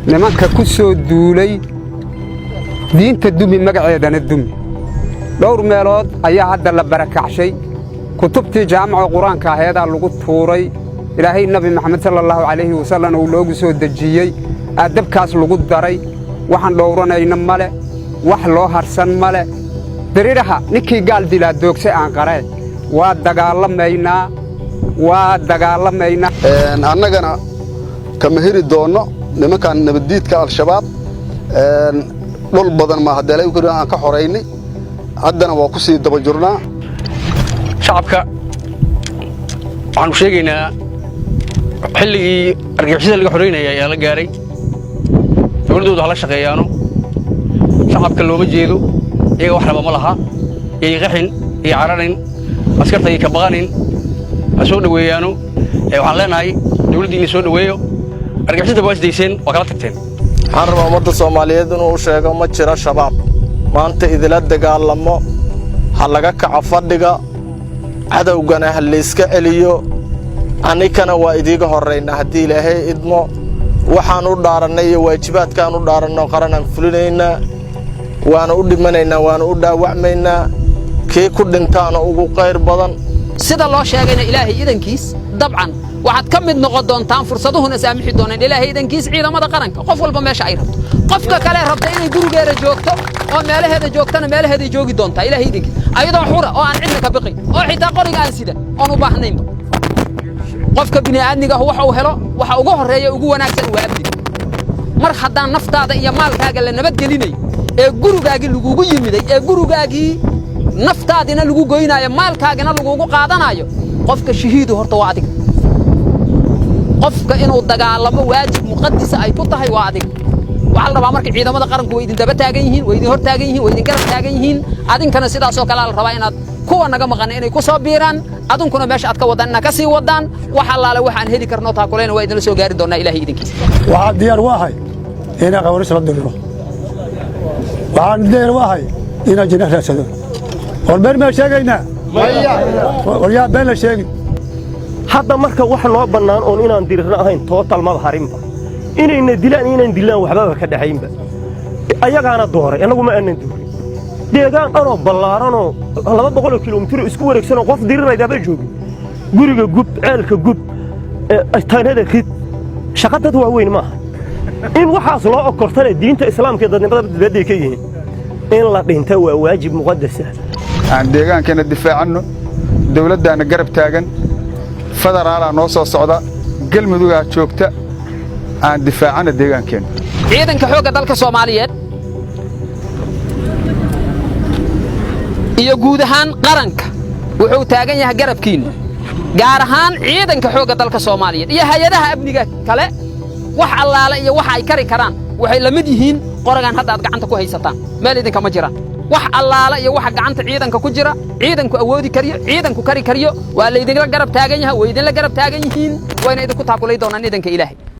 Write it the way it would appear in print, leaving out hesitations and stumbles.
nimanka ku soo duulay diinta dumi magaceedana dumi dhowr meelood ayaa hadda la barakacshay kutubtii jaamaca quraanka aheedaa lagu tuuray ilaahay nabi maxamed sallallahu alayhi wasallam uu loogu soo dajiyay adabkaas lagu daray waxaan dhowranayna male wax loo harsan male dariiraha ninkii gaal dilaa doogsay aan qareen waa dagaalamaynaa annagana kama heri doono nimankan nabadiidka al-shabaab dhul badan ma hadeelay aan ka xoreynay haddana waa ku sii daba jirnaa shacabka waxaanu sheegaynaa xilligii argagixisada laga xoreynaya ayaa la gaaray dowladdooda hala shaqeeyaano shacabka looma jeedo iyaga wax raba ma laha iyo qaxin iyo cararin askarta iyo ka baqanin ha soo dhoweeyaano waxaan leenahay dowladdiina soo dhoweeyo argagixisada waa isdayseen waa kala tagteen waxaan rabaa ummadda Soomaaliyeed inuu sheego ma jiro shabaab maanta idila dagaalamo ha laga kaco fadhiga cadawgana ha la iska celiyo anikana waa idiga horeynaa haddii ilaahay idmo waxaan u dhaaranay iyo waajibaadkaan u dhaaranno qaranaan fulinaynaa waana u dhimanaynaa waana u dhaawacmaynaa kii ku dhintaana ugu qayr badan sida loo sheegayna ilaahay idankiis dabcan waxaad ka mid noqon doontaan fursaduhuna saamixi doonaan ilaahay idankiis ciidamada qaranka qof walba meesha ay rabto qofka kale rabta inay gurigeeda joogto oo meelaheeda joogtana meelaheeda joogi doontaa ilaahay idankiis ayadoo xura oo aan cidna ka baqin oo xitaa qoriga aan sida oon u baahnaynba qofka bini'aadmiga waxa uu helo waxa ugu horeeya ugu wanaagsan waa amni mar haddaan naftaada iyo maalkaaga la nabadgelinay ee gurigaagii lagugu yimiday ee gurigaagii naftaadina lagu goynaayo maalkaagina lagugu qaadanayo qofka shahiidu horta waa adiga qofka inuu dagaalamo waajib muqaddis ay ku tahay waa adiga waxa la rabaa marka ciidamada qaranku way idin daba taagan yihiin way idin hor taagan yihiin way idin garab taagan yihiin adinkana sidaas oo kale la rabaa inaad kuwa naga maqan inay ku soo biiraan adunkuna meesha aad ka wadaan inaad ka sii wadaan waxa laala waxaan heli karno taa kuleena waa idin la soo gaari doonaa ilaahay idinkiisa waxaan diyaar waahay inaan qawris la diriro waxaan diyaar waahay inaan jina raasado والبر ما شاقينا ويا بلا شاقي هذا مركب واحد نوع بنان أو إننا نديرنا هين توتال ما بحرين با إننا ندلان وحبابك كده حين با أيها أنا دوري أنا قوم أنا ندور ديجان أنا بلارانو الله ما بقوله كيلومتر أسبوع ركسنا قف ديرنا إذا بيجوبي جوري جوب عالك جوب استان هذا خيط شقته هو وين ما إن واحد الله أكرتنا الدين الإسلام كده نبدأ بدي كيه إن الله بينتوى واجب مقدس aan deegaankeena difaacano dawladdaana garab taagan federaal noo soo socda galmudug joogta aan difaacana deegaankeena ciidanka xoogga dalka Soomaaliyeed iyo guud ahaan qaranka wuxuu taagan yahay garabkiina gaar ahaan ciidanka xoogga dalka Soomaaliyeed iyo hay'adaha amniga kale wax allaala iyo wax ay kari karaan waxay la mid yihiin qoragan hadda aad gacanta ku haysataan meel idinka ma jiraan wax allaala iyo waxa gacanta ciidanka ku jira ciidanku awoodi kariyo ciidanku kari kariyo waa la idin la garab taagan yahay way idin la garab taagan yihiin wayna idinku taakulay doonaan ciidanka Ilaahay